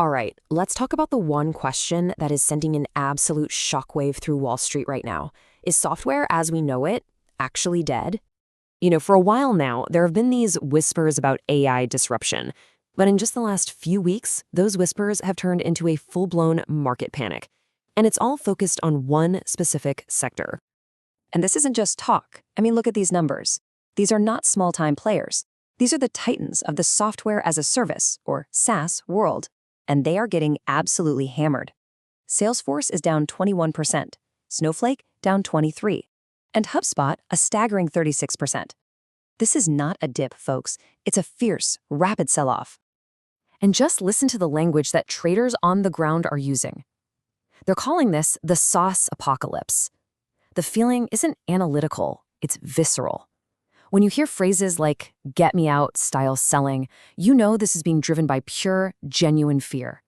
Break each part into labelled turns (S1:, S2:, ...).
S1: All right, let's talk about the one question that is sending an absolute shockwave through Wall Street right now. Is software as we know it actually dead? For a while now, there have been these whispers about AI disruption. But in just the last few weeks, those whispers have turned into a full-blown market panic. And it's all focused on one specific sector. And this isn't just talk. I mean, look at these numbers. These are not small-time players. These are the titans of the software as a service, or SaaS, world. And they are getting absolutely hammered. Salesforce is down 21%, Snowflake down 23%, and HubSpot a staggering 36%. This is not a dip, folks. It's a fierce, rapid sell-off. And just listen to the language that traders on the ground are using. They're calling this the SaaS Apocalypse. The feeling isn't analytical, it's visceral. When you hear phrases like "get me out" style selling, you know this is being driven by pure, genuine fear.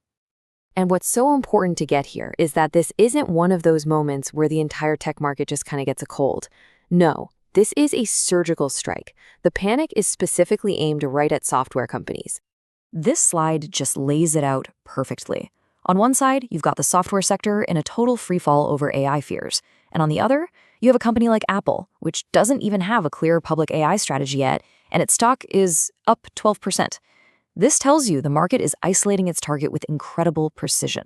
S1: And what's so important to get here is that this isn't one of those moments where the entire tech market just kind of gets a cold. No, this is a surgical strike. The panic is specifically aimed right at software companies. This slide just lays it out perfectly. On one side, you've got the software sector in a total freefall over AI fears. And on the other, you have a company like Apple, which doesn't even have a clear public AI strategy yet, and its stock is up 12%. This tells you the market is isolating its target with incredible precision.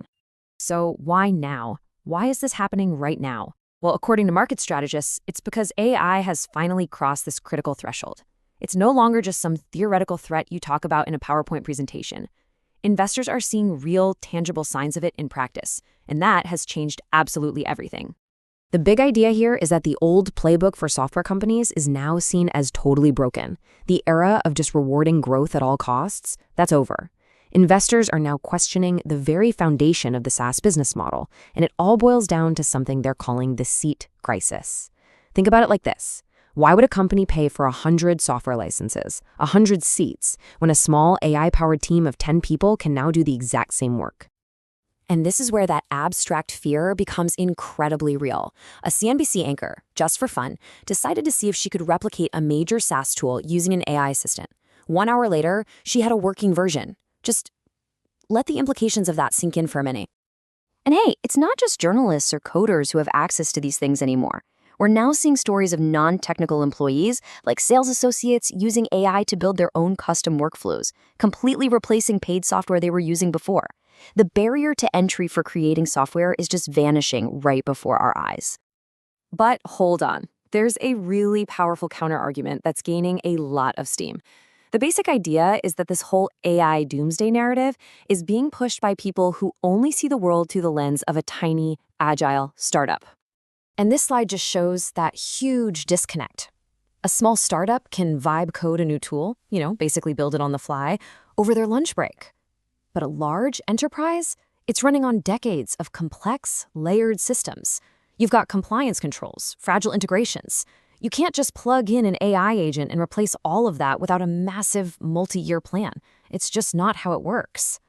S1: So why now? Why is this happening right now? Well, according to market strategists, it's because AI has finally crossed this critical threshold. It's no longer just some theoretical threat you talk about in a PowerPoint presentation. Investors are seeing real, tangible signs of it in practice, and that has changed absolutely everything. The big idea here is that the old playbook for software companies is now seen as totally broken. The era of just rewarding growth at all costs, that's over. Investors are now questioning the very foundation of the SaaS business model, and it all boils down to something they're calling the seat crisis. Think about it like this. Why would a company pay for 100 software licenses, 100 seats, when a small AI-powered team of 10 people can now do the exact same work? And this is where that abstract fear becomes incredibly real. A CNBC anchor, just for fun, decided to see if she could replicate a major SaaS tool using an AI assistant. 1 hour later, she had a working version. Just let the implications of that sink in for a minute. And hey, it's not just journalists or coders who have access to these things anymore. We're now seeing stories of non-technical employees, like sales associates, using AI to build their own custom workflows, completely replacing paid software they were using before. The barrier to entry for creating software is just vanishing right before our eyes. But hold on, there's a really powerful counterargument that's gaining a lot of steam. The basic idea is that this whole AI doomsday narrative is being pushed by people who only see the world through the lens of a tiny, agile startup. And this slide just shows that huge disconnect. A small startup can vibe code a new tool, basically build it on the fly, over their lunch break. But a large enterprise, it's running on decades of complex, layered systems. You've got compliance controls, fragile integrations. You can't just plug in an AI agent and replace all of that without a massive multi-year plan. It's just not how it works.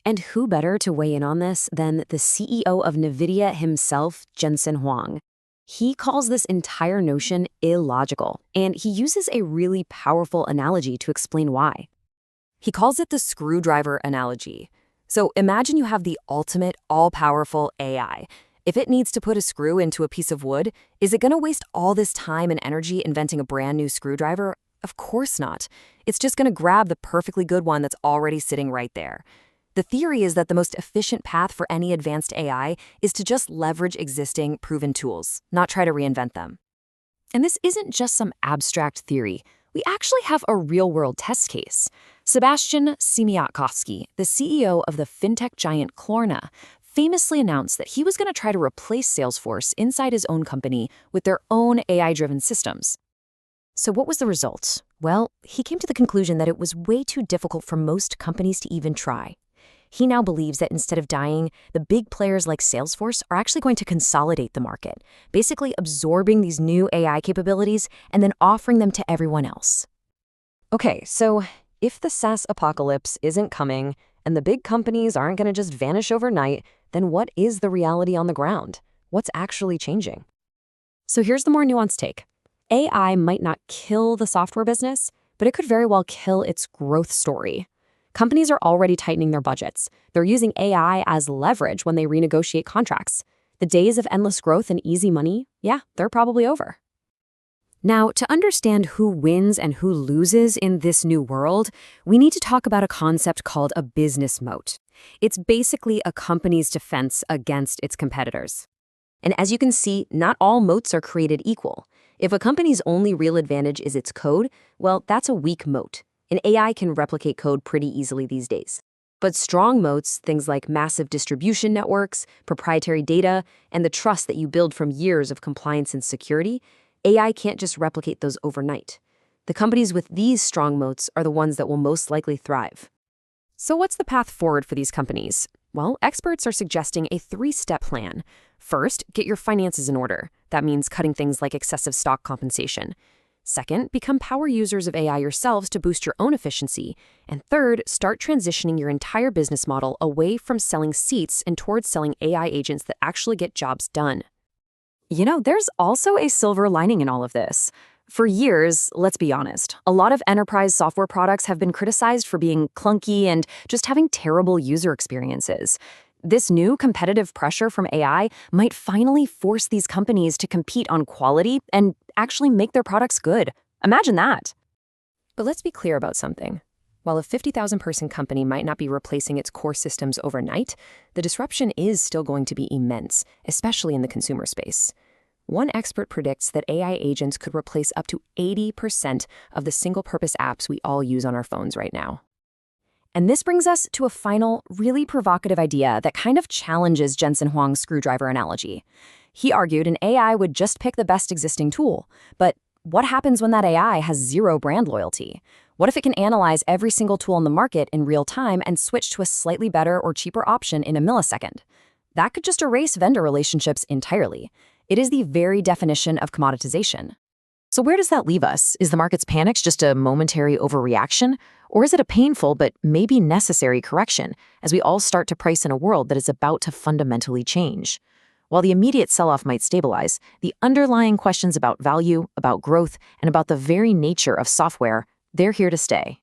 S1: And who better to weigh in on this than the CEO of Nvidia himself, Jensen Huang? He calls this entire notion illogical, and he uses a really powerful analogy to explain why. He calls it the screwdriver analogy. So imagine you have the ultimate, all-powerful AI. If it needs to put a screw into a piece of wood, is it going to waste all this time and energy inventing a brand new screwdriver? Of course not. It's just going to grab the perfectly good one that's already sitting right there. The theory is that the most efficient path for any advanced AI is to just leverage existing, proven tools, not try to reinvent them. And this isn't just some abstract theory. We actually have a real-world test case. Sebastian Siemiatkowski, the CEO of the fintech giant Klarna, famously announced that he was going to try to replace Salesforce inside his own company with their own AI-driven systems. So what was the result? Well, he came to the conclusion that it was way too difficult for most companies to even try. He now believes that instead of dying, the big players like Salesforce are actually going to consolidate the market, basically absorbing these new AI capabilities and then offering them to everyone else. Okay, so if the SaaS apocalypse isn't coming and the big companies aren't going to just vanish overnight, then what is the reality on the ground? What's actually changing? So here's the more nuanced take. AI might not kill the software business, but it could very well kill its growth story. Companies are already tightening their budgets. They're using AI as leverage when they renegotiate contracts. The days of endless growth and easy money, yeah, they're probably over. Now, to understand who wins and who loses in this new world, we need to talk about a concept called a business moat. It's basically a company's defense against its competitors. And as you can see, not all moats are created equal. If a company's only real advantage is its code, well, that's a weak moat. And AI can replicate code pretty easily these days. But strong moats, things like massive distribution networks, proprietary data, and the trust that you build from years of compliance and security, AI can't just replicate those overnight. The companies with these strong moats are the ones that will most likely thrive. So what's the path forward for these companies? Well, experts are suggesting a 3-step plan. First, get your finances in order. That means cutting things like excessive stock compensation. Second, become power users of AI yourselves to boost your own efficiency. And third, start transitioning your entire business model away from selling seats and towards selling AI agents that actually get jobs done. There's also a silver lining in all of this. For years, let's be honest, a lot of enterprise software products have been criticized for being clunky and just having terrible user experiences. This new competitive pressure from AI might finally force these companies to compete on quality and actually make their products good. Imagine that. But let's be clear about something. While a 50,000-person company might not be replacing its core systems overnight, the disruption is still going to be immense, especially in the consumer space. One expert predicts that AI agents could replace up to 80% of the single-purpose apps we all use on our phones right now. And this brings us to a final, really provocative idea that kind of challenges Jensen Huang's screwdriver analogy. He argued an AI would just pick the best existing tool. But what happens when that AI has zero brand loyalty? What if it can analyze every single tool on the market in real time and switch to a slightly better or cheaper option in a millisecond? That could just erase vendor relationships entirely. It is the very definition of commoditization. So where does that leave us? Is the market's panics just a momentary overreaction? Or is it a painful but maybe necessary correction as we all start to price in a world that is about to fundamentally change? While the immediate sell-off might stabilize, the underlying questions about value, about growth, and about the very nature of software, they're here to stay.